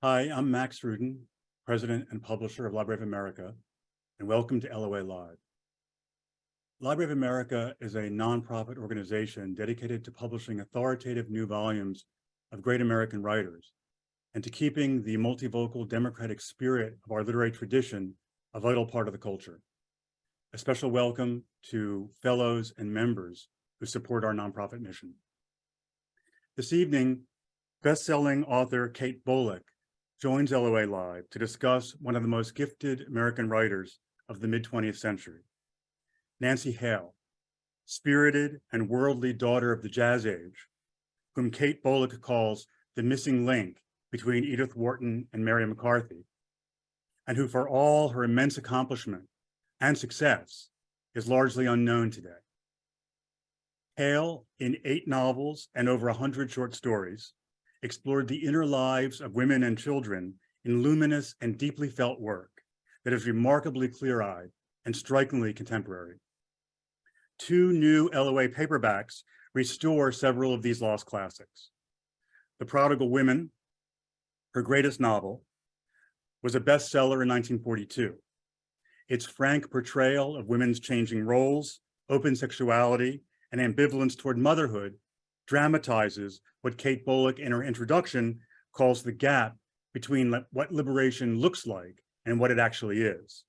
Hi, I'm Max Rudin, President and Publisher of Library of America, and welcome to LOA Live. Library of America is a nonprofit organization dedicated to publishing authoritative new volumes of great American writers and to keeping the multivocal democratic spirit of our literary tradition a vital part of the culture. A special welcome to fellows and members who support our nonprofit mission. This evening, best-selling author Kate Bolick joins LOA Live to discuss one of the most gifted American writers of the mid-20th century, Nancy Hale, spirited and worldly daughter of the Jazz Age, whom Kate Bolick calls the missing link between Edith Wharton and Mary McCarthy, and who for all her immense accomplishment and success is largely unknown today. Hale, in 8 novels and over 100 short stories, explored the inner lives of women and children in luminous and deeply felt work that is remarkably clear-eyed and strikingly contemporary. 2 new LOA paperbacks restore several of these lost classics. The Prodigal Women, her greatest novel, was a bestseller in 1942. Its frank portrayal of women's changing roles, open sexuality, and ambivalence toward motherhood dramatizes what Kate Bolick in her introduction calls the gap between what liberation looks like and what it actually is.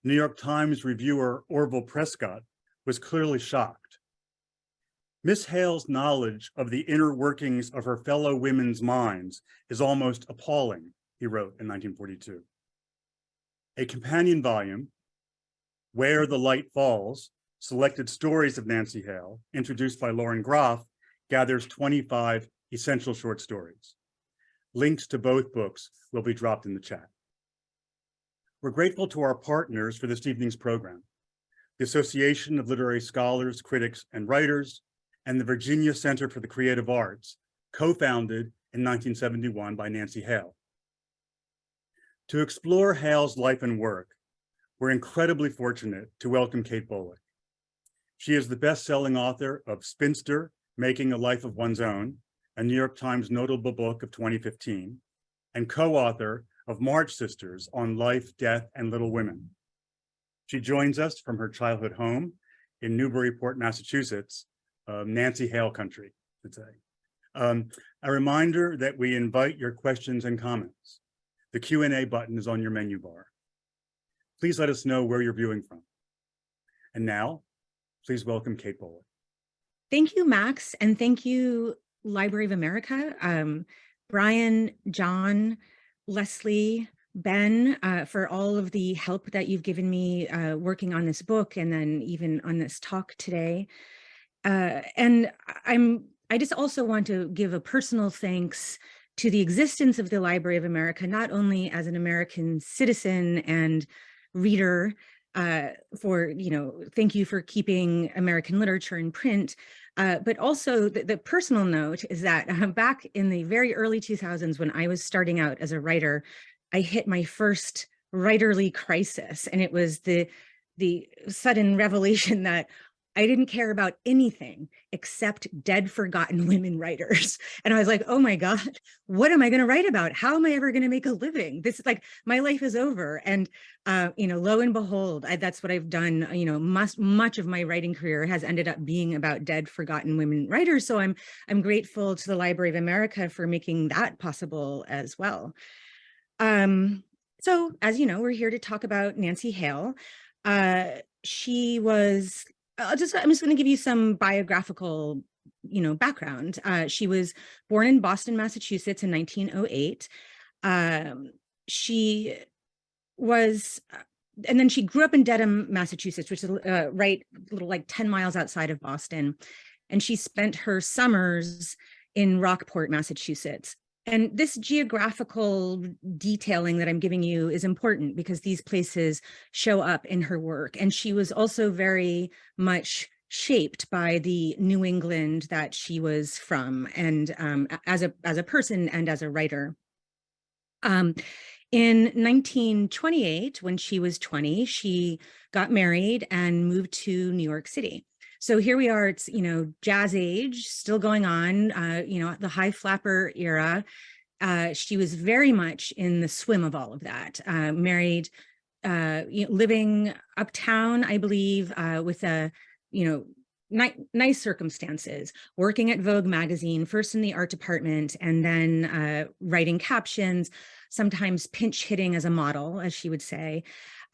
New York Times reviewer Orville Prescott was clearly shocked. Miss Hale's knowledge of the inner workings of her fellow women's minds is almost appalling, he wrote in 1942. A companion volume, Where the Light Falls, Selected Stories of Nancy Hale, introduced by Lauren Groff, gathers 25 essential short stories. Links to both books will be dropped in the chat. We're grateful to our partners for this evening's program, the Association of Literary Scholars, Critics, and Writers, and the Virginia Center for the Creative Arts, co-founded in 1971 by Nancy Hale. To explore Hale's life and work, we're incredibly fortunate to welcome Kate Bolick. She is the best-selling author of Spinster, Making a Life of One's Own, a New York Times notable book of 2015, and co-author of March Sisters on Life, Death, and Little Women. She joins us from her childhood home in Newburyport, Massachusetts, Nancy Hale country, I'd say. A reminder that we invite your questions and comments. The Q&A button is on your menu bar. Please let us know where you're viewing from. And now, please welcome Kate Bolick. Thank you, Max, and thank you, Library of America, Brian, John, Leslie, Ben, for all of the help that you've given me working on this book and then even on this talk today. And I just also want to give a personal thanks to the existence of the Library of America, not only as an American citizen and reader, thank you for keeping American literature in print, but also the personal note is that back in the very early 2000s, when I was starting out as a writer, I hit my first writerly crisis, and it was the sudden revelation that I didn't care about anything except dead, forgotten women writers. And I was like, oh my God, what am I going to write about? How am I ever going to make a living? This is like, my life is over. And, lo and behold, that's what I've done. Much of my writing career has ended up being about dead, forgotten women writers. So I'm grateful to the Library of America for making that possible as well. So as you know, we're here to talk about Nancy Hale. She was I'm just going to give you some biographical, background. She was born in Boston, Massachusetts in 1908. She was, and then she grew up in Dedham, Massachusetts, which is right, little like 10 miles outside of Boston. And she spent her summers in Rockport, Massachusetts. And this geographical detailing that I'm giving you is important because these places show up in her work. And she was also very much shaped by the New England that she was from, and as a person and as a writer. In 1928, when she was 20, she got married and moved to New York City. So here we are, it's, Jazz Age still going on, the high flapper era. She was very much in the swim of all of that, married, living uptown, I believe, with a, nice circumstances, working at Vogue magazine, first in the art department, and then writing captions, sometimes pinch hitting as a model, as she would say.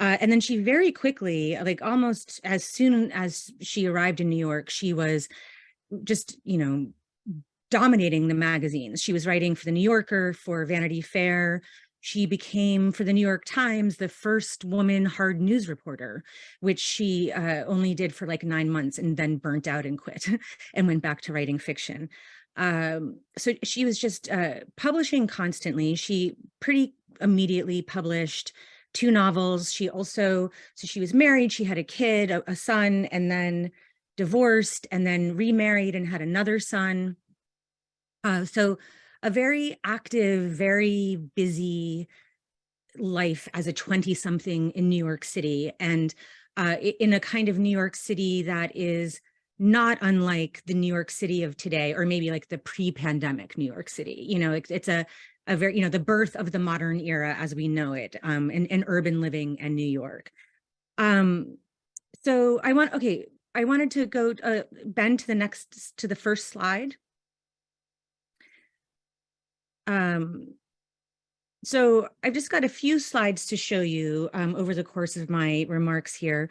And then she very quickly, like almost as soon as she arrived in New York, she was just, dominating the magazines. She was writing for the New Yorker, for Vanity Fair. She became, for the New York Times, the first woman hard news reporter, which she only did for like 9 months and then burnt out and quit and went back to writing fiction. So she was just publishing constantly. She pretty immediately published 2 novels. She also, so she was married, she had a kid, a son, and then divorced, and then remarried and had another son. So a very active, very busy life as a 20-something in New York City, and in a kind of New York City that is not unlike the New York City of today, or maybe like the pre-pandemic New York City. It's a very, the birth of the modern era as we know it, in urban living and New York. So I wanted to go, Ben, to the first slide. So I've just got a few slides to show you over the course of my remarks here.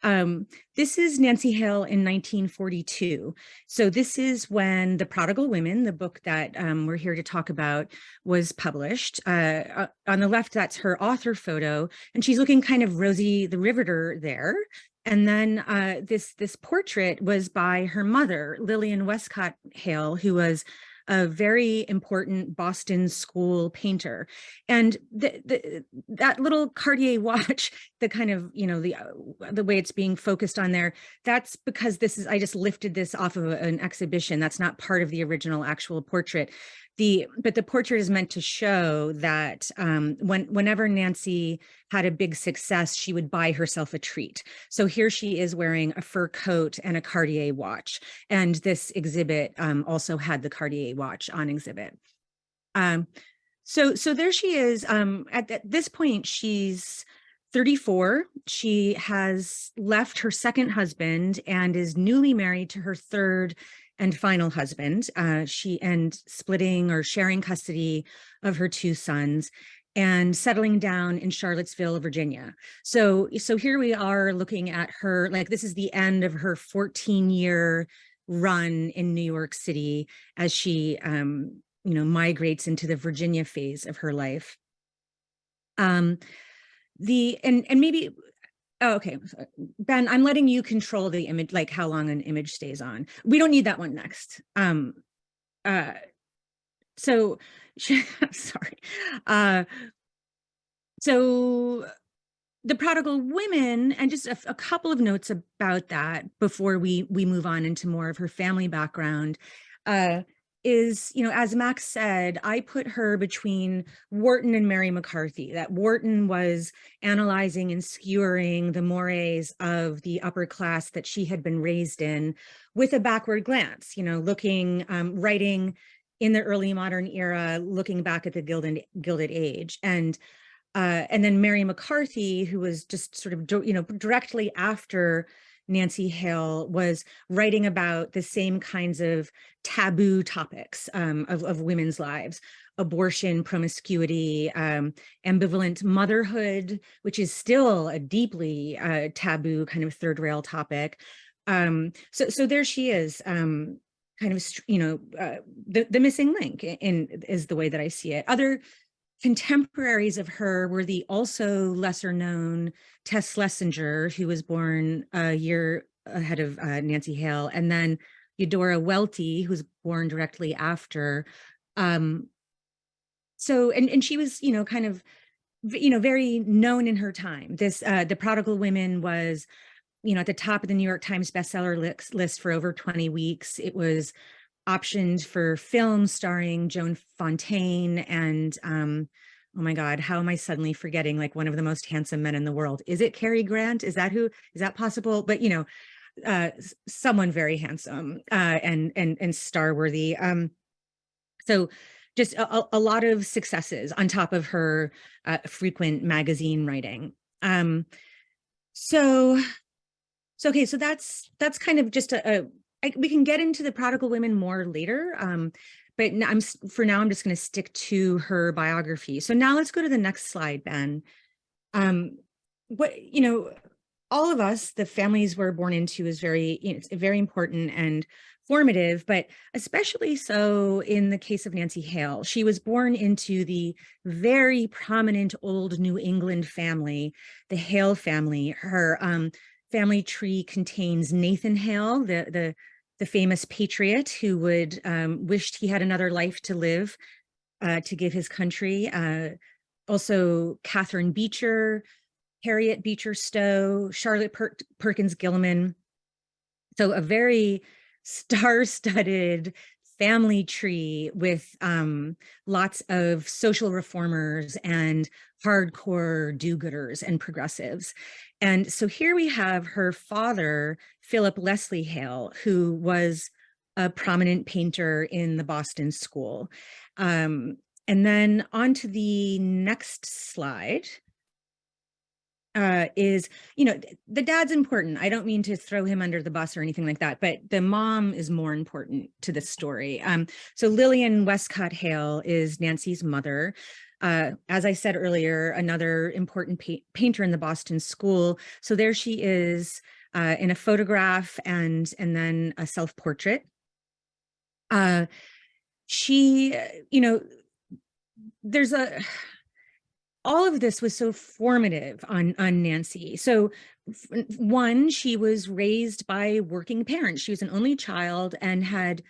This is Nancy Hale in 1942. So this is when The Prodigal Women, the book that we're here to talk about, was published. On the left, that's her author photo, and she's looking kind of Rosie the Riveter there. And then this portrait was by her mother, Lillian Westcott Hale, who was a very important Boston school painter. And that little Cartier watch, the kind of, the way it's being focused on there, that's because I just lifted this off of an exhibition. That's not part of the original actual portrait. But the portrait is meant to show that whenever Nancy had a big success, she would buy herself a treat. So here she is wearing a fur coat and a Cartier watch. And this exhibit also had the Cartier watch on exhibit. So there she is. At this point, she's 34. She has left her second husband and is newly married to her third and final husband. She splitting or sharing custody of her 2 sons and settling down in Charlottesville, Virginia. So here we are looking at her, like this is the end of her 14-year run in New York City as she migrates into the Virginia phase of her life. Maybe, oh, okay, Ben, I'm letting you control the image, like how long an image stays on. We don't need that one next. Sorry. So The Prodigal Women, and just a couple of notes about that before we move on into more of her family background, is, as Max said, I put her between Wharton and Mary McCarthy. That Wharton was analyzing and skewering the mores of the upper class that she had been raised in with a backward glance, looking, writing in the early modern era, looking back at the Gilded Age. And then Mary McCarthy, who was just sort of, directly after Nancy Hale, was writing about the same kinds of taboo topics of women's lives: abortion, promiscuity, ambivalent motherhood, which is still a deeply taboo kind of third rail topic. So there she is, kind of, the missing link is the way that I see it. Other contemporaries of her were the also lesser known Tess Schlesinger, who was born a year ahead of Nancy Hale, and then Eudora Welty, who was born directly after. So she was, kind of, very known in her time. The Prodigal Women was, at the top of the New York Times bestseller list for over 20 weeks. It was optioned for films starring Joan Fontaine and, oh my God, how am I suddenly forgetting, like, one of the most handsome men in the world? Is it Cary Grant? Is that possible? But, someone very handsome and star worthy. So just a lot of successes on top of her frequent magazine writing. So okay, so that's kind of just we can get into the Prodigal Women more later, but for now I'm just going to stick to her biography. So now let's go to the next slide, Ben. All of us, the families we're born into, is it's very important and formative, but especially so in the case of Nancy Hale. She was born into the very prominent old New England family, the Hale family. Her family tree contains Nathan Hale, the famous patriot who would wished he had another life to live to give his country. Also, Catherine Beecher, Harriet Beecher Stowe, Charlotte Perkins Gilman. So a very star-studded family tree with lots of social reformers and hardcore do-gooders and progressives. And so here we have her father, Philip Leslie Hale, who was a prominent painter in the Boston School. And then on to the next slide. Is, the dad's important. I don't mean to throw him under the bus or anything like that, but the mom is more important to this story. So Lillian Westcott Hale is Nancy's mother. As I said earlier, another important painter in the Boston School. So there she is in a photograph and then a self-portrait. She, there's all of this was so formative on Nancy. So one, she was raised by working parents. She was an only child and had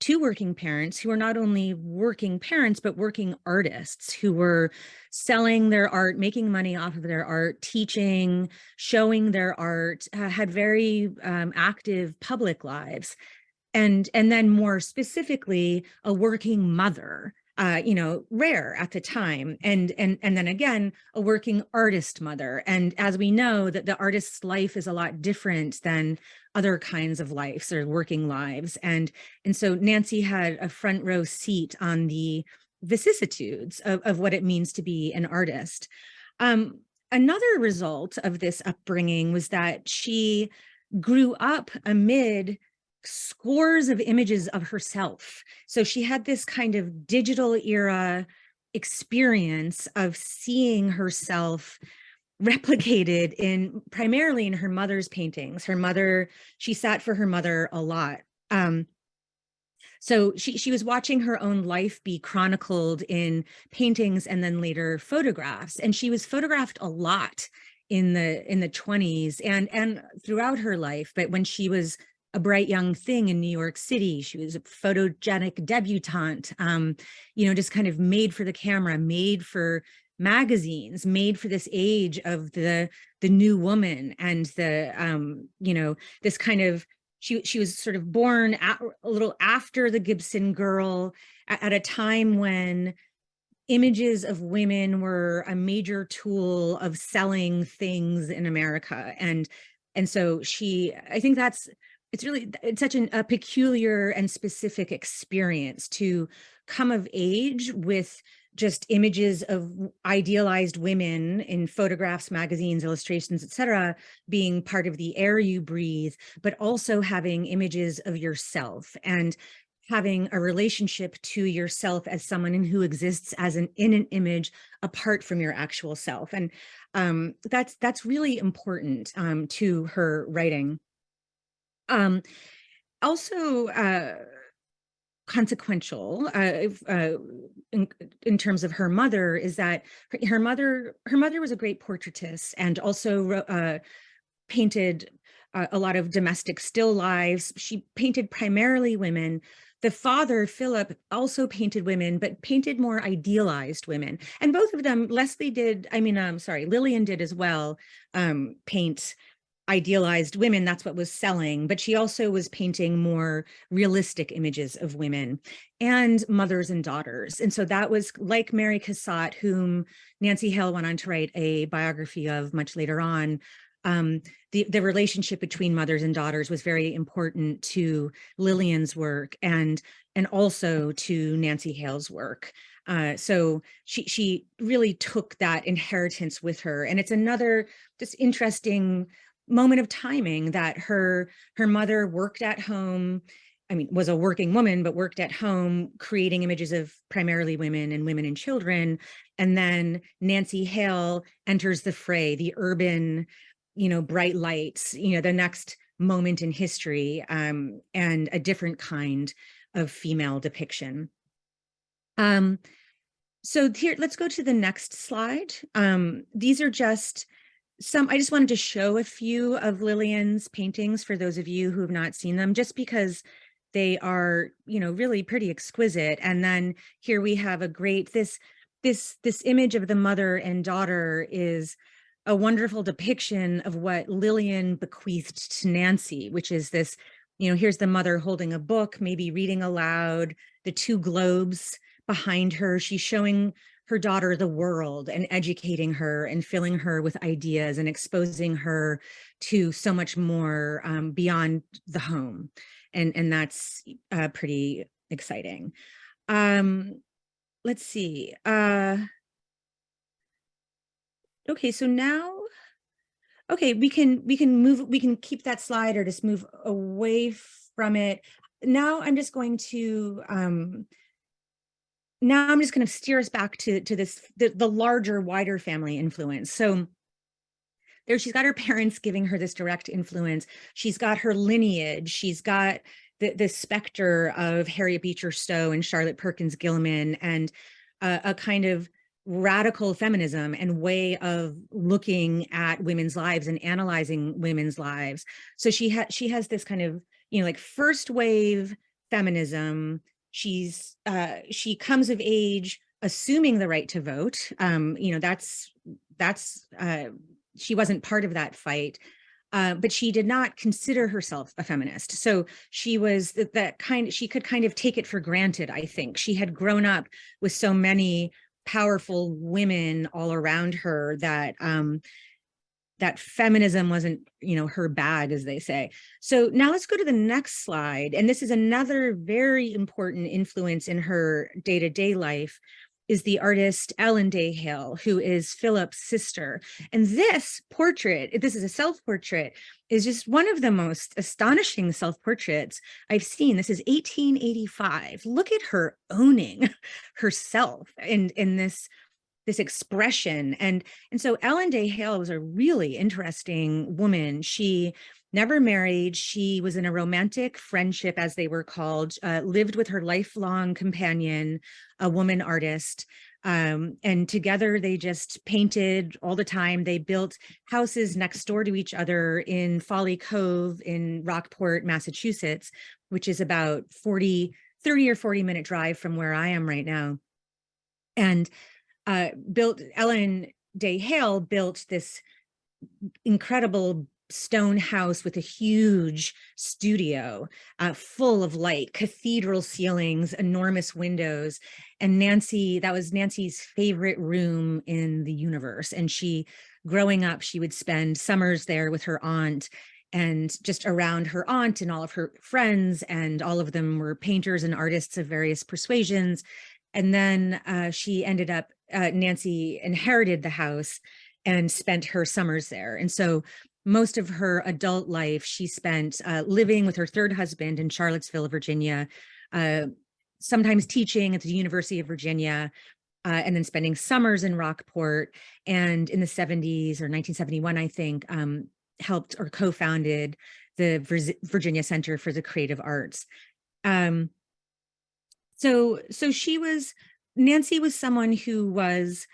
two working parents who were not only working parents, but working artists who were selling their art, making money off of their art, teaching, showing their art, had very active public lives. And then more specifically, a working mother, rare at the time. And then again, a working artist mother. And as we know, that the artist's life is a lot different than other kinds of lives or working lives. And so Nancy had a front row seat on the vicissitudes of what it means to be an artist. Another result of this upbringing was that she grew up amid scores of images of herself. So she had this kind of digital era experience of seeing herself replicated primarily in her mother's paintings. She sat for her mother a lot. So she was watching her own life be chronicled in paintings and then later photographs. And she was photographed a lot in the 20s and throughout her life. But when she was a bright young thing in New York City, she was a photogenic debutante, just kind of made for the camera, made for magazines, made for this age of the new woman and this kind of, she was sort of born a little after the Gibson Girl at a time when images of women were a major tool of selling things in America. And so I think it's such a peculiar and specific experience to come of age with just images of idealized women in photographs, magazines, illustrations, etc., being part of the air you breathe, but also having images of yourself and having a relationship to yourself as someone who exists in an image apart from your actual self. And that's really important to her writing. Also consequential in terms of her mother is that her mother was a great portraitist and also painted a lot of domestic still lives. She painted primarily women. The father, Philip, also painted women, but painted more idealized women. And both of them, Lillian did as well, paint idealized women. That's what was selling, but she also was painting more realistic images of women and mothers and daughters. And so that was like Mary Cassatt, whom Nancy Hale went on to write a biography of much later on. The relationship between mothers and daughters was very important to Lillian's work and also to Nancy Hale's work. So she really took that inheritance with her. And it's another just interesting moment of timing that her mother worked at home. I mean, was a working woman, but worked at home, creating images of primarily women and children. And then Nancy Hale enters the fray, the urban, bright lights, the next moment in history, and a different kind of female depiction. So here, let's go to the next slide. These are just I just wanted to show a few of Lillian's paintings for those of you who have not seen them, just because they are, really pretty exquisite. And then here we have a great, this image of the mother and daughter is a wonderful depiction of what Lillian bequeathed to Nancy, which is this, here's the mother holding a book, maybe reading aloud, the two globes behind her. She's showing her daughter the world and educating her and filling her with ideas and exposing her to so much more beyond the home. And that's pretty exciting. Let's see. Okay, so now, okay, we can keep that slide or just move away from it. Now I'm just going to steer us back to this, the larger, wider family influence. So there, she's got her parents giving her this direct influence. She's got her lineage. She's got the specter of Harriet Beecher Stowe and Charlotte Perkins Gilman, and a kind of radical feminism and way of looking at women's lives and analyzing women's lives. So she has this kind of, like first wave feminism. She comes of age assuming the right to vote. She wasn't part of that fight, but she did not consider herself a feminist. So she was she could kind of take it for granted, I think. She had grown up with so many powerful women all around her that that feminism wasn't, her bag, as they say. So now let's go to the next slide. And this is another very important influence in her day-to-day life, is the artist Ellen Day Hale, who is Philip's sister. And this portrait, this is a self-portrait, is just one of the most astonishing self-portraits I've seen. This is 1885. Look at her owning herself in this expression. And so Ellen Day Hale was a really interesting woman. She never married. She was in a romantic friendship, as they were called, lived with her lifelong companion, a woman artist. And together they just painted all the time. They built houses next door to each other in Folly Cove in Rockport, Massachusetts, which is about 30 or 40-minute drive from where I am right now. And Ellen Day Hale built this incredible stone house with a huge studio full of light, cathedral ceilings, enormous windows. And that was Nancy's favorite room in the universe. And growing up, she would spend summers there with her aunt, and just around her aunt and all of her friends, and all of them were painters and artists of various persuasions. And then she ended up, Nancy inherited the house and spent her summers there. And so most of her adult life, she spent living with her third husband in Charlottesville, Virginia, sometimes teaching at the University of Virginia, and then spending summers in Rockport. And in the 70s, or 1971, I think, helped or co-founded the Virginia Center for the Creative Arts. So Nancy was someone who was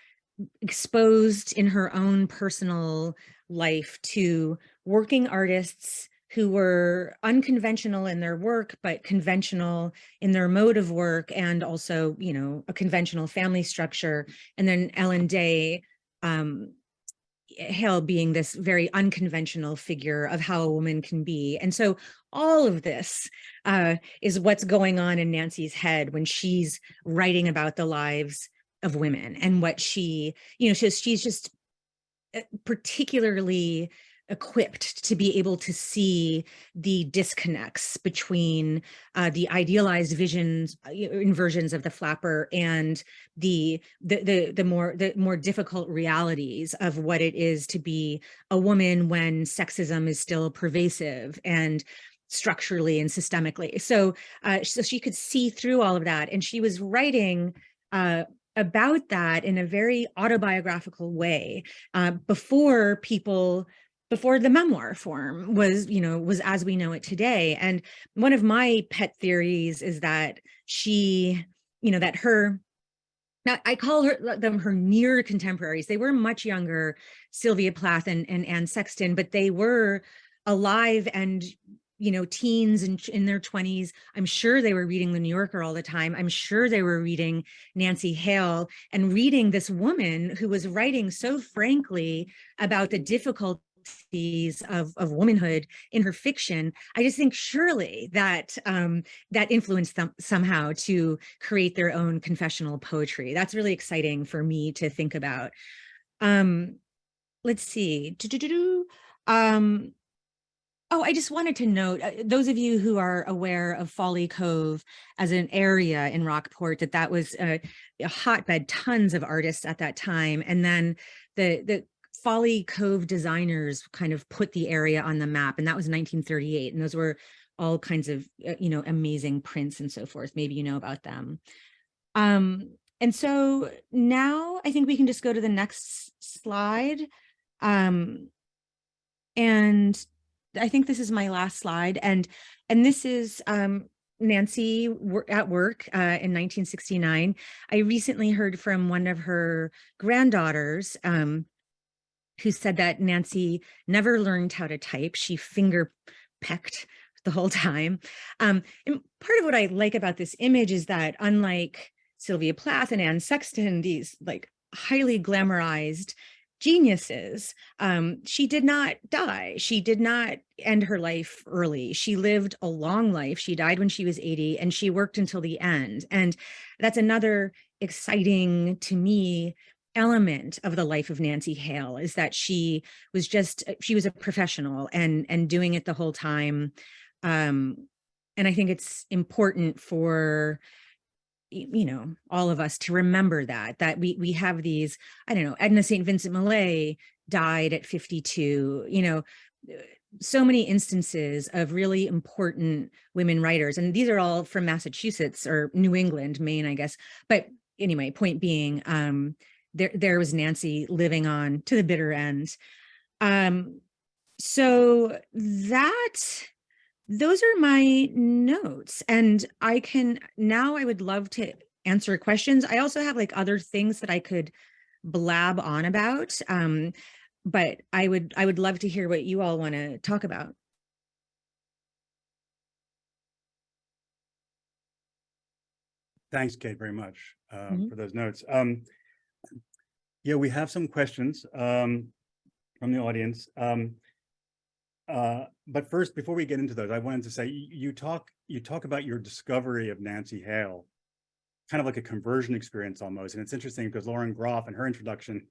exposed in her own personal life to working artists who were unconventional in their work, but conventional in their mode of work, and also, a conventional family structure. And then Ellen Day Hale being this very unconventional figure of how a woman can be. And so all of this is what's going on in Nancy's head when she's writing about the lives of women, and what she's just particularly equipped to be able to see the disconnects between the idealized visions and versions of the flapper and the more difficult realities of what it is to be a woman when sexism is still pervasive and structurally and systemically. So she could see through all of that, and she was writing about that in a very autobiographical way before the memoir form was as we know it today. And one of my pet theories is that now I call them her near contemporaries. They were much younger, Sylvia Plath and Anne Sexton, but they were alive and teens and in their 20s. I'm sure they were reading the New Yorker all the time. I'm sure they were reading Nancy Hale and reading this woman who was writing so frankly about the difficulties of womanhood in her fiction. I just think surely that that influenced them somehow to create their own confessional poetry. That's really exciting for me to think about. Let's see. Oh, I just wanted to note, those of you who are aware of Folly Cove as an area in Rockport, that was a hotbed, tons of artists at that time. And then the Folly Cove designers kind of put the area on the map, and that was 1938. And those were all kinds of, amazing prints and so forth. Maybe you know about them. And so now I think we can just go to the next slide. And I think this is my last slide, and this is Nancy at work in 1969. I recently heard from one of her granddaughters who said that Nancy never learned how to type. She finger pecked the whole time. And part of what I like about this image is that, unlike Sylvia Plath and Anne Sexton, these like highly glamorized geniuses, she did not die. She did not end her life early. She lived a long life. She died when she was 80, and she worked until the end. And that's another exciting, to me, element of the life of Nancy Hale, is that she was a professional and doing it the whole time. And I think it's important for all of us to remember that we have these, I don't know, Edna St. Vincent Millay died at 52, so many instances of really important women writers. And these are all from Massachusetts or New England, Maine, I guess. But anyway, point being, there was Nancy living on to the bitter end. So those are my notes, and I would love to answer questions. I also have like other things that I could blab on about, but I would love to hear what you all want to talk about. Thanks, Kate, very much for those notes. Yeah, we have some questions from the audience. But first, before we get into those, I wanted to say you talk about your discovery of Nancy Hale, kind of like a conversion experience almost. And it's interesting because Lauren Groff in her introduction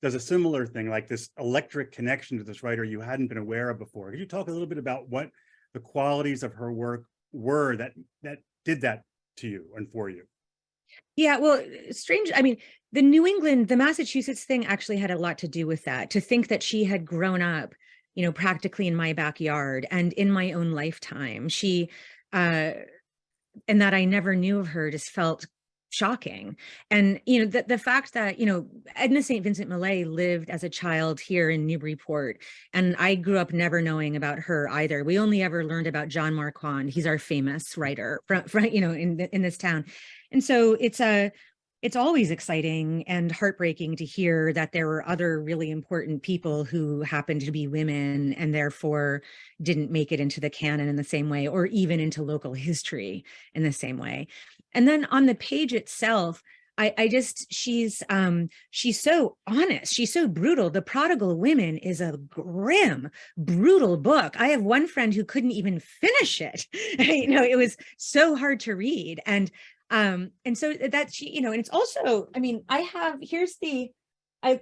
does a similar thing, like this electric connection to this writer you hadn't been aware of before. Could you talk a little bit about what the qualities of her work were that did that to you and for you? Yeah, well, strange. I mean, the Massachusetts thing actually had a lot to do with that. To think that she had grown up, practically in my backyard and in my own lifetime. And that I never knew of her just felt shocking. And, the fact that, Edna St. Vincent Millay lived as a child here in Newburyport, and I grew up never knowing about her either. We only ever learned about John Marquand. He's our famous writer from in this town. And so it's always exciting and heartbreaking to hear that there were other really important people who happened to be women and therefore didn't make it into the canon in the same way, or even into local history in the same way. And then on the page itself, she's so honest. She's so brutal. The Prodigal Women is a grim, brutal book. I have one friend who couldn't even finish it. It was so hard to read. And so that and it's also, I mean,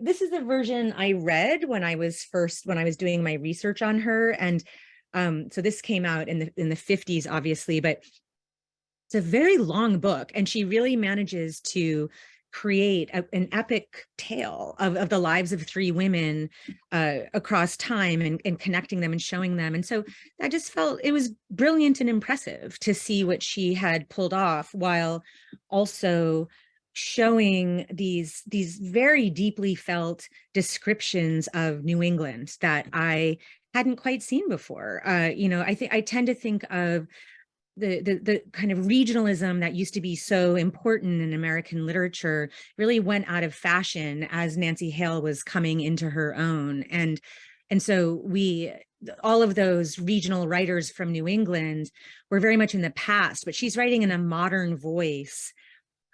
this is the version I read when I was doing my research on her. And so this came out in the 50s, obviously, but it's a very long book, and she really manages to create an epic tale of the lives of three women across time, and connecting them and showing them. And so I just felt it was brilliant and impressive to see what she had pulled off, while also showing these very deeply felt descriptions of New England that I hadn't quite seen before. I tend to think of the kind of regionalism that used to be so important in American literature really went out of fashion as Nancy Hale was coming into her own. And so all of those regional writers from New England were very much in the past, but she's writing in a modern voice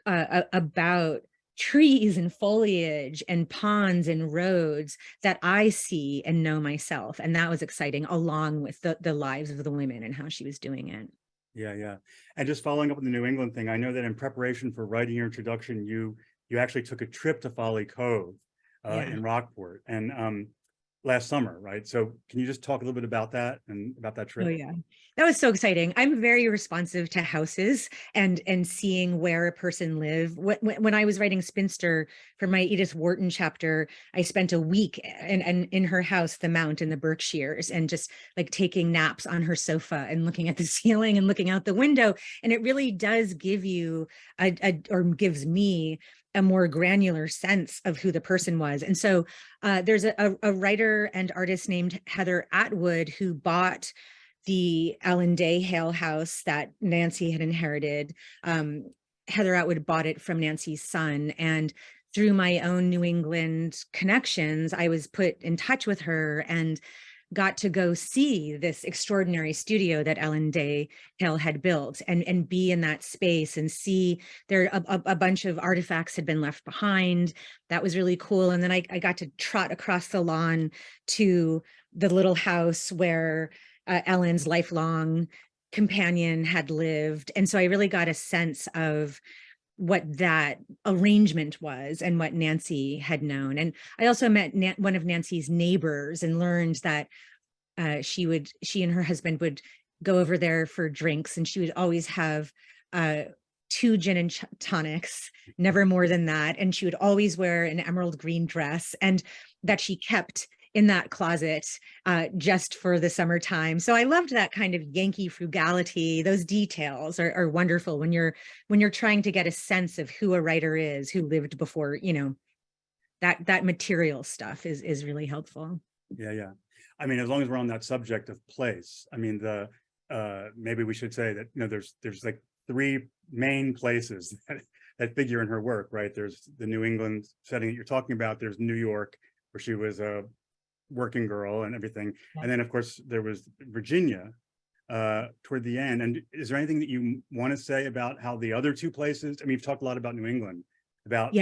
about trees and foliage and ponds and roads that I see and know myself. And that was exciting, along with the lives of the women and how she was doing it. Yeah, yeah. And just following up on the New England thing, I know that in preparation for writing your introduction, you actually took a trip to Folly Cove in Rockport, and last summer, right? So can you just talk a little bit about that and about that trip? Oh yeah, that was so exciting. I'm very responsive to houses and seeing where a person live. When I was writing Spinster for my Edith Wharton chapter, I spent a week in her house, the Mount in the Berkshires, and just like taking naps on her sofa and looking at the ceiling and looking out the window. And it really does give you or gives me a more granular sense of who the person was. And so there's a writer and artist named Heather Atwood who bought the Ellen Day Hale house that Nancy had inherited. Heather Atwood bought it from Nancy's son. And through my own New England connections, I was put in touch with her and got to go see this extraordinary studio that Ellen Day Hale had built, and be in that space and see there a bunch of artifacts had been left behind. That was really cool. And then I got to trot across the lawn to the little house where Ellen's lifelong companion had lived. And so I really got a sense of what that arrangement was and what Nancy had known. And I also met one of Nancy's neighbors and learned that she and her husband would go over there for drinks, and she would always have 2 gin and tonics, never more than that. And she would always wear an emerald green dress, and that she kept in that closet just for the summertime. So I loved that kind of Yankee frugality. Those details are wonderful when you're trying to get a sense of who a writer is, who lived before, that material stuff is really helpful. Yeah, yeah. I mean, as long as we're on that subject of place, I mean, maybe we should say that, there's like 3 main places that figure in her work, right? There's the New England setting that you're talking about. There's New York, where she was a working girl and everything. Yeah. And then, of course, there was Virginia toward the end. And is there anything that you want to say about how the other 2 places, I mean, you've talked a lot about New England, about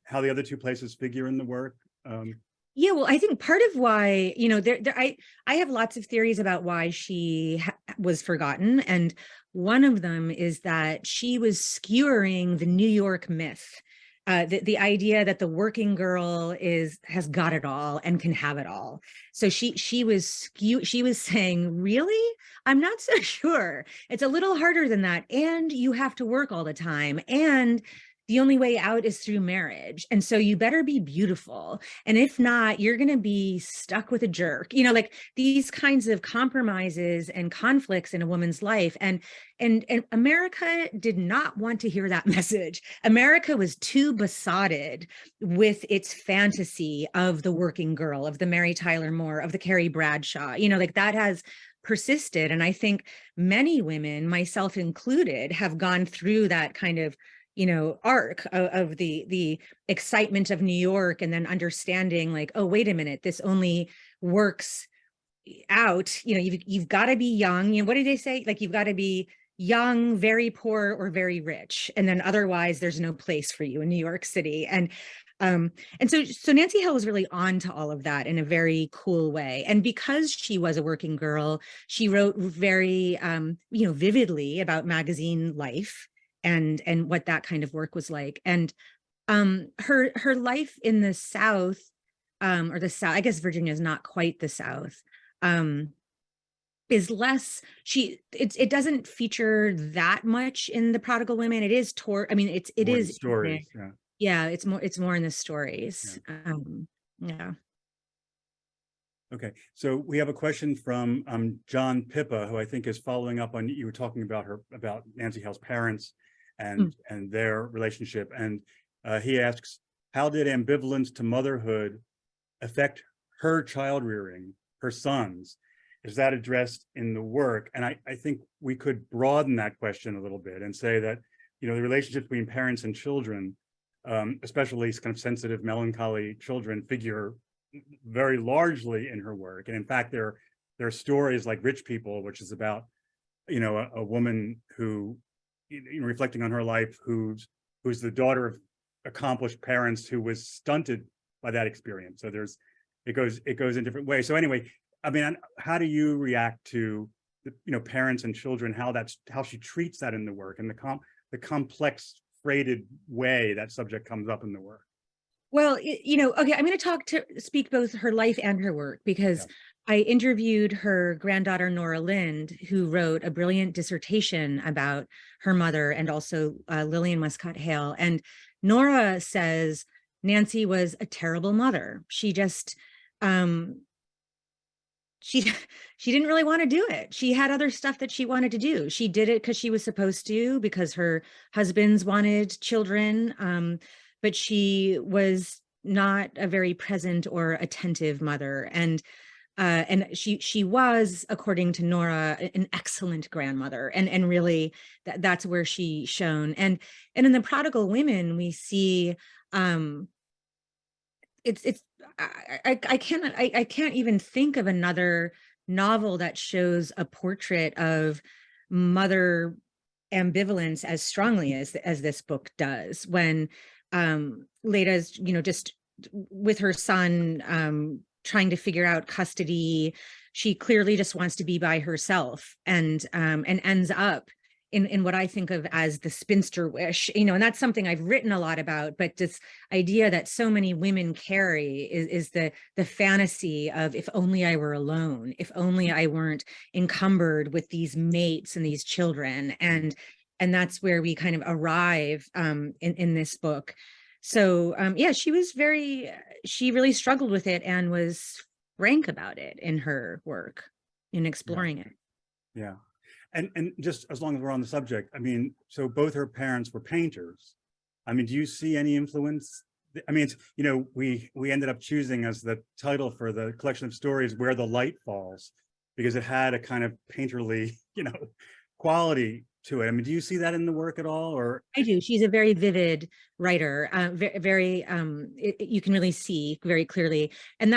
how the other 2 places figure in the work? Yeah, well, I think part of why, I have lots of theories about why she was forgotten. And one of them is that she was skewering the New York myth. The idea that the working girl has got it all and can have it all. So she was saying, really? I'm not so sure. It's a little harder than that. And you have to work all the time. And the only way out is through marriage. And so you better be beautiful. And if not, you're going to be stuck with a jerk, like these kinds of compromises and conflicts in a woman's life. And America did not want to hear that message. America was too besotted with its fantasy of the working girl, of the Mary Tyler Moore, of the Carrie Bradshaw, like that has persisted. And I think many women, myself included, have gone through that kind of arc of the excitement of New York, and then understanding like, oh, wait a minute, this only works out, you've got to be young. What did they say? Like, you've got to be young, very poor, or very rich. And then otherwise there's no place for you in New York City. And so Nancy Hale was really on to all of that in a very cool way. And because she was a working girl, she wrote very, vividly about magazine life and what that kind of work was like. And Her life in the South, or the South, I guess Virginia is not quite the South, is less, it doesn't feature that much in the Prodigal Women. It is I mean, it More the is, stories. Yeah. yeah, it's more in the stories. Yeah. Yeah. Okay, so we have a question from John Pippa, who I think is following up on, you were talking about Nancy Hale's parents and their relationship, and he asks, how did ambivalence to motherhood affect her child rearing, her sons? Is that addressed in the work? And I think we could broaden that question a little bit and say that, you know, the relationship between parents and children, especially kind of sensitive, melancholy children, figure very largely in her work. And in fact, there are stories like Rich People, which is about, you know, a woman who, you know, reflecting on her life, who's the daughter of accomplished parents who was stunted by that experience. So it goes in different ways. So anyway, I mean, how do you react to the, you know, parents and children, how she treats that in the work, and the complex freighted way that subject comes up in the work? Well, you know, okay, I'm going to speak both her life and her work, because Yeah. I interviewed her granddaughter, Nora Lind, who wrote a brilliant dissertation about her mother, and also Lillian Westcott Hale. And Nora says Nancy was a terrible mother. She just, she she didn't really want to do it. She had other stuff that she wanted to do. She did it because she was supposed to, because her husbands wanted children. But she was not a very present or attentive mother. And she was, according to Nora, an excellent grandmother. And really that's where she shone. And in the Prodigal Women, we see it's I can't even think of another novel that shows a portrait of mother ambivalence as strongly as this book does, when Leda's, you know, just with her son trying to figure out custody. She clearly just wants to be by herself, and ends up in what I think of as the spinster wish, you know, and that's something I've written a lot about. But this idea that so many women carry is the fantasy of, if only I were alone, if only I weren't encumbered with these mates and these children. And that's where we kind of arrive in this book. So yeah, she really struggled with it and was frank about it in her work, in exploring it. Yeah. And just as long as we're on the subject, I mean, so both her parents were painters. I mean, do you see any influence? I mean, it's, you know, we ended up choosing as the title for the collection of stories Where the Light Falls, because it had a kind of painterly, you know, quality to it. I mean, do you see that in the work at all? Or I do. She's a very vivid writer, very, you can really see very clearly. And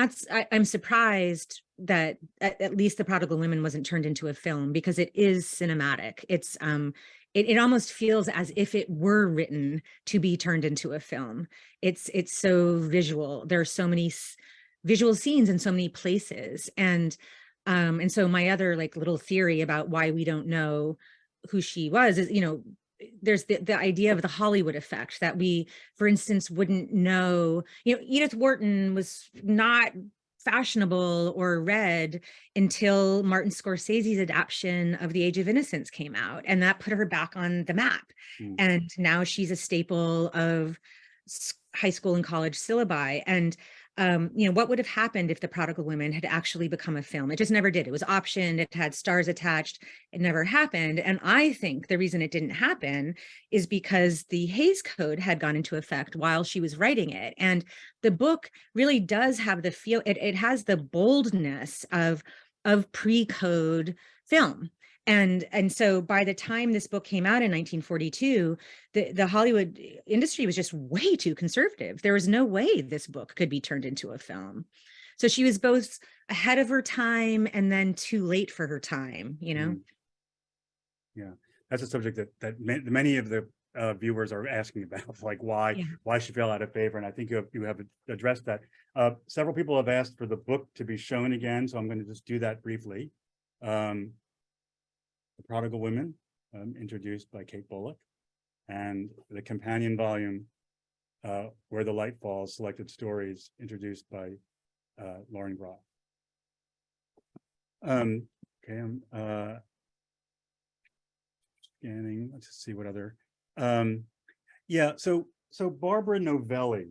I'm surprised that at least The Prodigal Women wasn't turned into a film, because it is cinematic. It's it almost feels as if it were written to be turned into a film. It's so visual. There are so many visual scenes in so many places. And so my other like little theory about why we don't know who she was is, you know, there's the idea of the Hollywood effect, that we, for instance, wouldn't know, you know, Edith Wharton was not fashionable or read until Martin Scorsese's adaptation of The Age of Innocence came out, and that put her back on the map. And now she's a staple of high school and college syllabi. And you know, what would have happened if The Prodigal Women had actually become a film? It just never did. It was optioned, it had stars attached, it never happened. And I think the reason it didn't happen is because the Hays Code had gone into effect while she was writing it. And the book really does have the feel, it has the boldness of pre-code film. And so by the time this book came out in 1942, the Hollywood industry was just way too conservative. There was no way this book could be turned into a film. So she was both ahead of her time and then too late for her time, you know? Yeah, that's a subject that many of the viewers are asking about, like why she fell out of favor. And I think you have addressed that. Several people have asked for the book to be shown again, so I'm going to just do that briefly. The Prodigal Women, introduced by Kate Bolick, and the companion volume, Where the Light Falls, selected stories introduced by Lauren Groff. Okay, I'm scanning. Let's just see what other. Yeah, so Barbara Novelli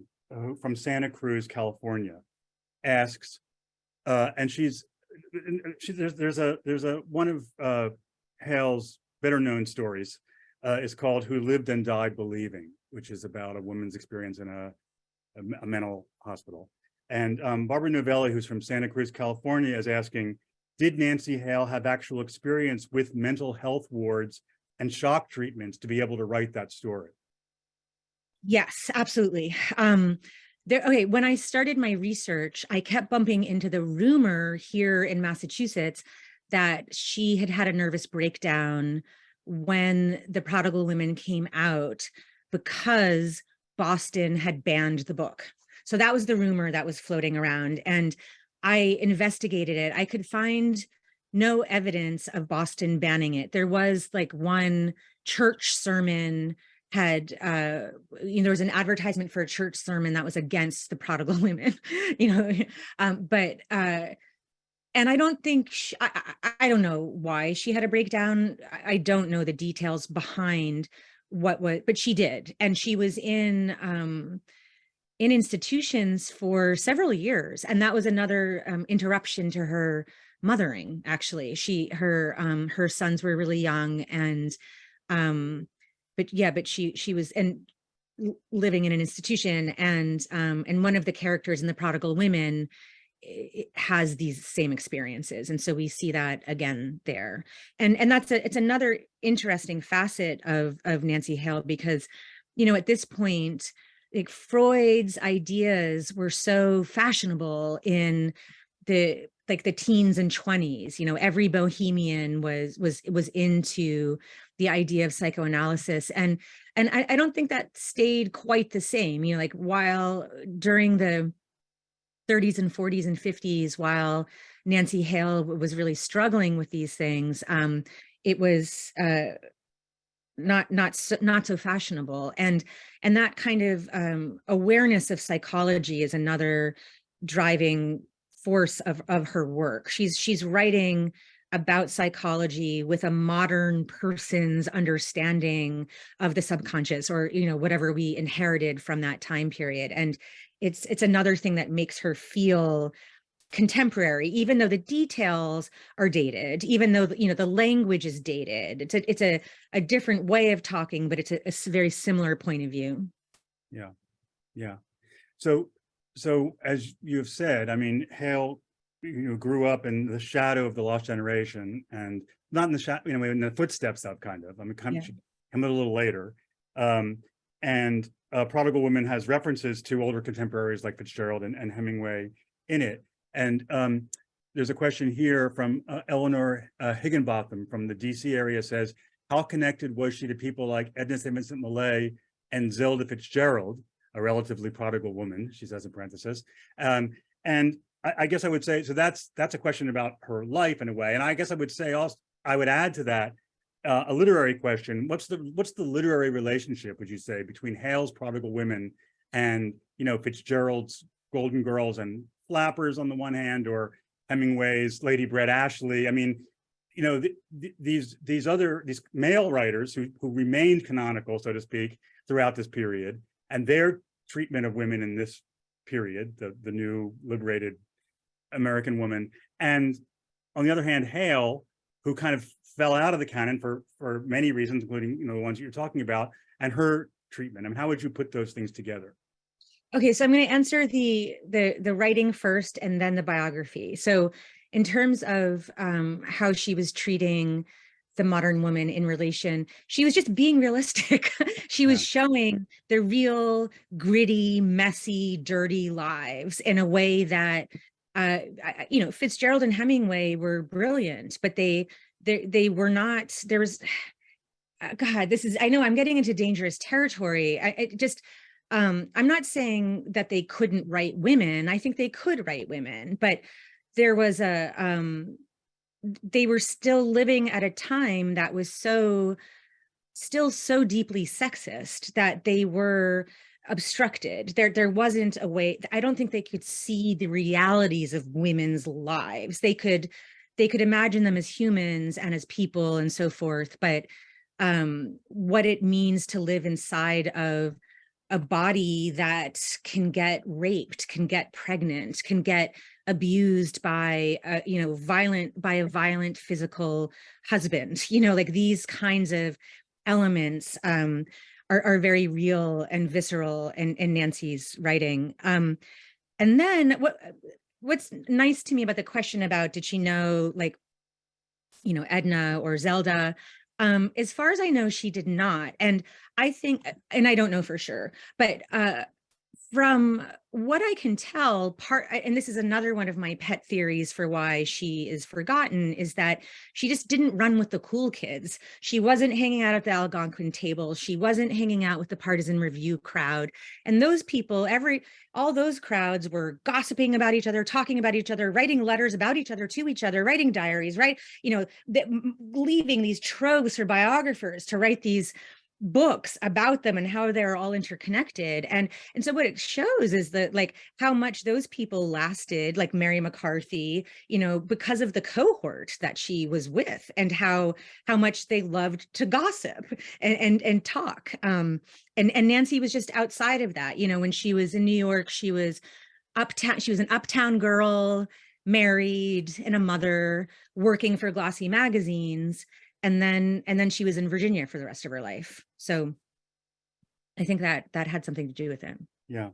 from Santa Cruz, California, asks, and there's a one of Hale's better known stories is called "Who Lived and Died Believing," which is about a woman's experience in a mental hospital. And Barbara Novelli, who's from Santa Cruz, California, is asking, did Nancy Hale have actual experience with mental health wards and shock treatments to be able to write that story? Yes, absolutely. Okay, when I started my research, I kept bumping into the rumor here in Massachusetts that she had had a nervous breakdown when the Prodigal Women came out because Boston had banned the book. So that was the rumor that was floating around. And I investigated it. I could find no evidence of Boston banning it. There was like one church sermon had there was an advertisement for a church sermon that was against the Prodigal Women, but and I don't think I don't know why she had a breakdown. I don't know the details behind what was, but she did, and she was in institutions for several years, and that was another interruption to her mothering. Actually, her sons were really young, and but she was living in an institution, and one of the characters in the Prodigal Women has these same experiences, and so we see that again there, and it's another interesting facet of Nancy Hale, because at this point, like, Freud's ideas were so fashionable in the teens and 20s. Every bohemian was into the idea of psychoanalysis, and I don't think that stayed quite the same. Like, while during the 30s and 40s and 50s, while Nancy Hale was really struggling with these things, it was not so fashionable, and that kind of awareness of psychology is another driving force of her work. She's writing about psychology with a modern person's understanding of the subconscious, or whatever we inherited from that time period, and it's another thing that makes her feel contemporary, even though the details are dated, even though the language is dated. It's a different way of talking, but it's a very similar point of view. Yeah. So as you've said, I mean, Hale grew up in the shadow of the Lost Generation, and not in the shadow, in the footsteps of, kind of. I mean, she came a little later. And Prodigal Women has references to older contemporaries like Fitzgerald and Hemingway in it. And there's a question here from Eleanor Higginbotham from the DC area, says, how connected was she to people like Edna St. Vincent Millay and Zelda Fitzgerald, a relatively prodigal woman, she says in parentheses. And I guess I would say, so that's a question about her life in a way. And I guess I would say also, I would add to that a literary question. What's the literary relationship, would you say, between Hale's Prodigal Women and Fitzgerald's Golden Girls and Flappers on the one hand, or Hemingway's Lady Brett Ashley? I mean, these male writers who remained canonical, so to speak, throughout this period, and their treatment of women in this period, the new liberated American woman, and on the other hand, Hale, who kind of fell out of the canon for many reasons, including the ones you're talking about, and her treatment. I mean, how would you put those things together? Okay, so I'm going to answer the writing first and then the biography. So in terms of how she was treating the modern woman in relation, she was just being realistic. She was showing the real gritty, messy, dirty lives in a way that Fitzgerald and Hemingway were brilliant, but they were not. There was, God, I know I'm getting into dangerous territory. I'm not saying that they couldn't write women. I think they could write women, but there was they were still living at a time that was still so deeply sexist, that they were obstructed. There wasn't a way. I don't think they could see the realities of women's lives. They could imagine them as humans and as people and so forth, but what it means to live inside of a body that can get raped, can get pregnant, can get abused by a violent physical husband, like these kinds of elements are very real and visceral in Nancy's writing. And then what's nice to me about the question about did she know, like, Edna or Zelda? As far as I know, she did not. And I think, and I don't know for sure, but from what I can tell, and this is another one of my pet theories for why she is forgotten, is that she just didn't run with the cool kids. She wasn't hanging out at the Algonquin table. She wasn't hanging out with the partisan review crowd. And those people, all those crowds were gossiping about each other, talking about each other, writing letters about each other to each other, writing diaries, right? Leaving these troves for biographers to write these books about them and how they're all interconnected. And so what it shows is that, like, how much those people lasted, like Mary McCarthy, because of the cohort that she was with, and how much they loved to gossip and talk. And Nancy was just outside of that. When she was in New York, she was uptown. She was an uptown girl, married and a mother, working for glossy magazines. And then she was in Virginia for the rest of her life. So I think that had something to do with it. Yeah.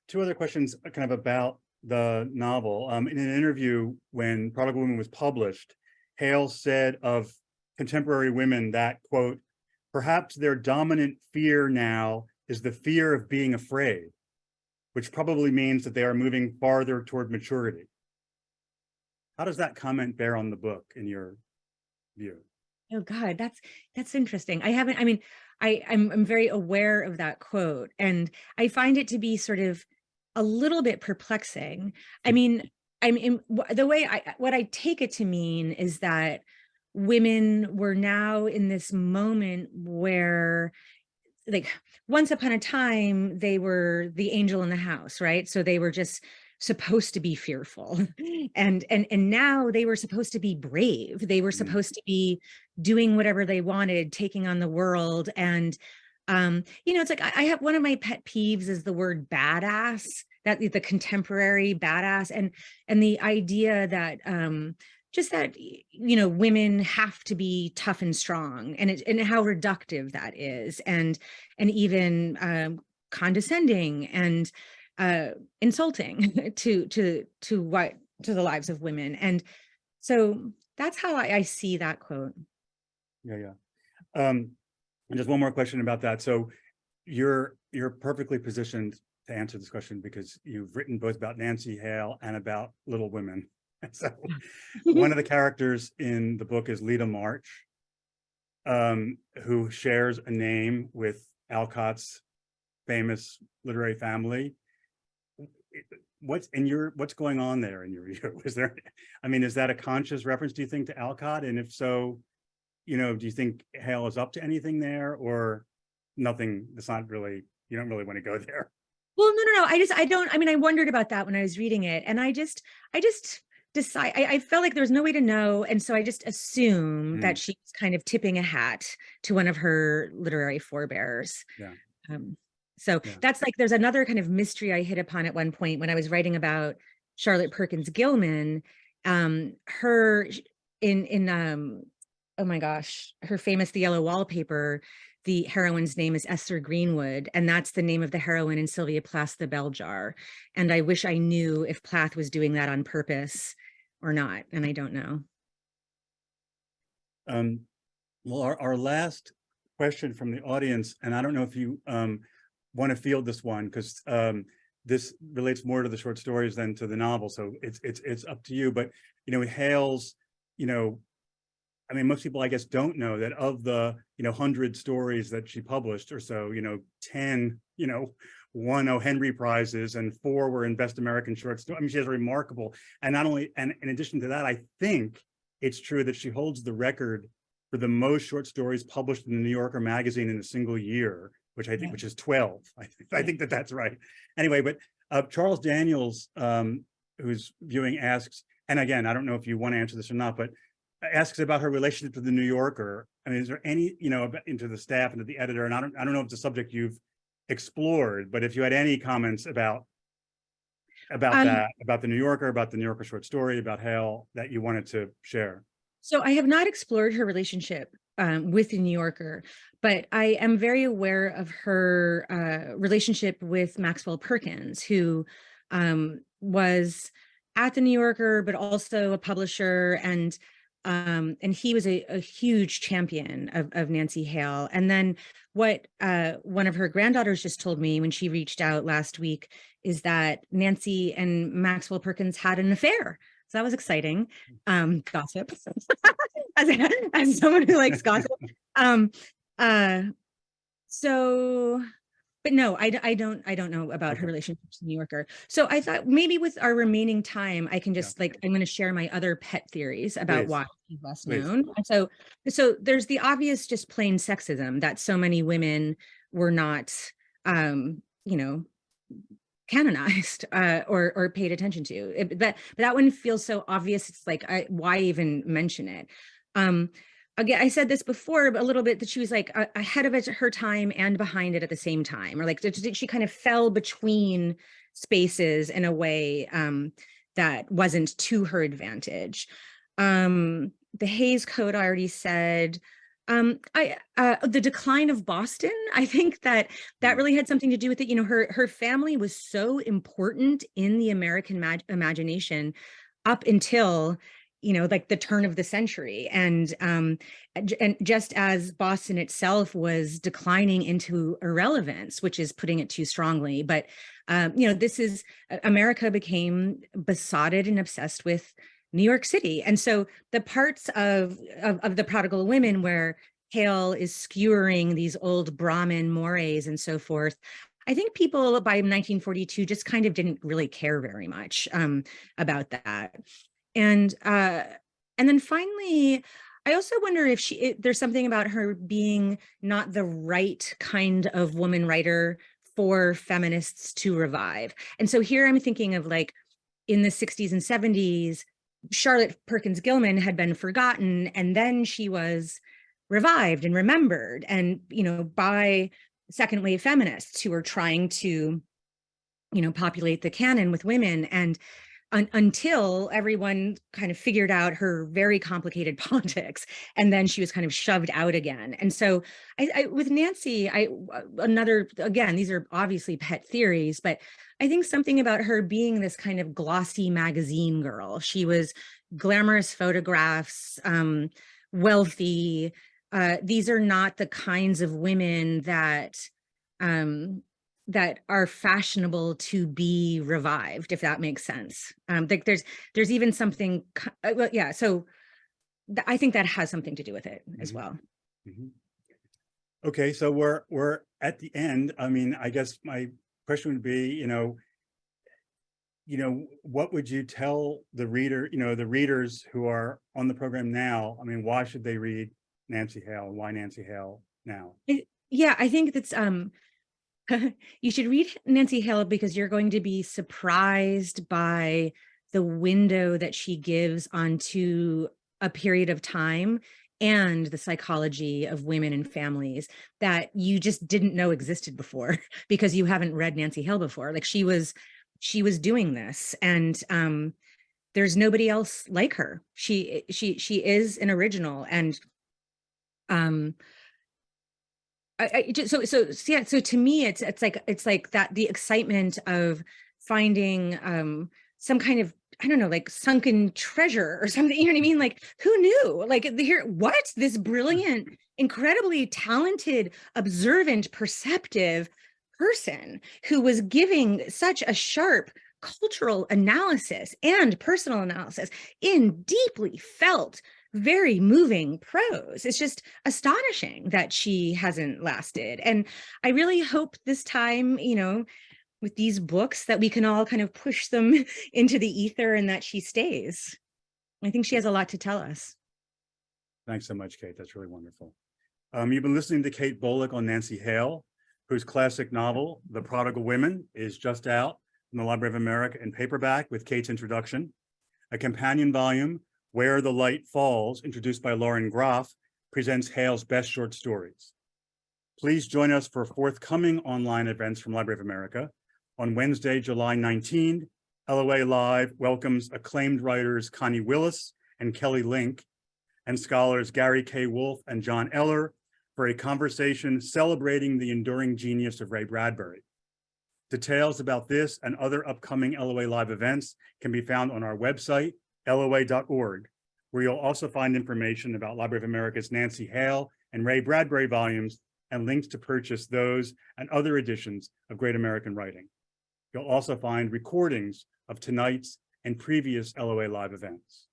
Two other questions kind of about the novel. In an interview when Prodigal Women was published, Hale said of contemporary women that, quote, "Perhaps their dominant fear now is the fear of being afraid, which probably means that they are moving farther toward maturity." How does that comment bear on the book in your view? Oh God, that's interesting. I'm very aware of that quote, and I find it to be sort of a little bit perplexing. What I take it to mean is that women were now in this moment where, like, once upon a time, they were the angel in the house, right? So they were just supposed to be fearful, and now they were supposed to be brave. They were supposed to be doing whatever they wanted, taking on the world. And it's like, I have, one of my pet peeves is the word badass, that the contemporary badass, and the idea that just that women have to be tough and strong, and how reductive that is, and even condescending and insulting to the lives of women. And so that's how I see that quote. Yeah. And just one more question about that. So you're perfectly positioned to answer this question because you've written both about Nancy Hale and about Little Women. So one of the characters in the book is Lita March, who shares a name with Alcott's famous literary family. What's going on there in your view? Is that a conscious reference, do you think, to Alcott? And if so, do you think Hale is up to anything there, or nothing? That's not really, you don't really want to go there. Well, no. I wondered about that when I was reading it, and I just decide, I felt like there was no way to know. And so I just assumed that she was kind of tipping a hat to one of her literary forebears. Yeah. That's like, there's another kind of mystery I hit upon at one point when I was writing about Charlotte Perkins Gilman. Her oh my gosh, her famous The Yellow Wallpaper, the heroine's name is Esther Greenwood, and that's the name of the heroine in Sylvia Plath's The Bell Jar. And I wish I knew if Plath was doing that on purpose or not, and I don't know. Well, our last question from the audience, and I don't know if you want to field this one, because this relates more to the short stories than to the novel, so it's up to you. But Hale's, most people, I guess, don't know that of the 100 stories that she published or so, 10 won O. Henry prizes, and 4 were in Best American Short Story. She has a remarkable, and not only, and in addition to that, I think it's true that she holds the record for the most short stories published in the New Yorker magazine in a single year, which is 12. I think that's right. Anyway, but Charles Daniels, who's viewing, asks, and again, I don't know if you want to answer this or not, but asks about her relationship to the New Yorker. I mean, is there any, into the staff and to the editor, and I don't know if it's a subject you've explored, but if you had any comments about that, about the New Yorker, about the New Yorker short story, about Hale, that you wanted to share. So I have not explored her relationship with the New Yorker, but I am very aware of her relationship with Maxwell Perkins, who was at the New Yorker, but also a publisher, and he was a huge champion of Nancy Hale. And then what one of her granddaughters just told me when she reached out last week is that Nancy and Maxwell Perkins had an affair. So that was exciting. Gossip, as someone who likes gossip. But no, I don't know about her relationship to the New Yorker. So I thought maybe with our remaining time, I can just I'm going to share my other pet theories about why she's less known. And so there's the obvious, just plain sexism that so many women were not, canonized or paid attention to. But that one feels so obvious. It's like, why even mention it? Again, I said this before a little bit, that she was like ahead of her time and behind it at the same time, or like she kind of fell between spaces in a way that wasn't to her advantage. The Hays Code, I already said. The decline of Boston, I think that really had something to do with it. Her family was so important in the American imagination up until like the turn of the century, and just as Boston itself was declining into irrelevance, which is putting it too strongly. But America became besotted and obsessed with New York City. And so the parts of the Prodigal Women where Hale is skewering these old Brahmin mores and so forth, I think people by 1942 just kind of didn't really care very much about that. And then finally, I also wonder if there's something about her being not the right kind of woman writer for feminists to revive. And so here I'm thinking of, like, in the 60s and 70s, Charlotte Perkins Gilman had been forgotten, and then she was revived and remembered, and by second wave feminists who were trying to populate the canon with women, and until everyone kind of figured out her very complicated politics, and then she was kind of shoved out again. And so with Nancy, again, these are obviously pet theories, but I think something about her being this kind of glossy magazine girl. She was glamorous photographs, wealthy. These are not the kinds of women that are fashionable to be revived, if that makes sense. Like there's even something, so I think that has something to do with it as well. Mm-hmm. Okay, so we're at the end. I mean, I guess my question would be, what would you tell the reader, the readers who are on the program now? I mean, why should they read Nancy Hale, and why Nancy Hale now? I think that's you should read Nancy Hale because you're going to be surprised by the window that she gives onto a period of time and the psychology of women and families that you just didn't know existed before because you haven't read Nancy Hale before. Like she was doing this, and there's nobody else like her. She is an original, and so to me it's like that, the excitement of finding some kind of, I don't know, like sunken treasure or something, you know what I mean? Like, who knew? Like, this brilliant, incredibly talented, observant, perceptive person who was giving such a sharp cultural analysis and personal analysis in deeply felt, very moving prose. It's just astonishing that she hasn't lasted. And I really hope this time, with these books, that we can all kind of push them into the ether and that she stays. I think she has a lot to tell us. Thanks so much, Kate. That's really wonderful. You've been listening to Kate Bolick on Nancy Hale. whose classic novel, The Prodigal Women, is just out from the Library of America in paperback with Kate's introduction. A companion volume, Where the Light Falls, introduced by Lauren Groff, presents Hale's best short stories. Please join us for forthcoming online events from Library of America. On Wednesday, July 19, LOA Live welcomes acclaimed writers Connie Willis and Kelly Link and scholars Gary K. Wolfe and John Eller for a conversation celebrating the enduring genius of Ray Bradbury. Details about this and other upcoming LOA Live events can be found on our website, loa.org, where you'll also find information about Library of America's Nancy Hale and Ray Bradbury volumes and links to purchase those and other editions of Great American Writing. You'll also find recordings of tonight's and previous LOA Live events.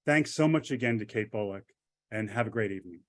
Thanks so much again to Kate Bolick, and have a great evening.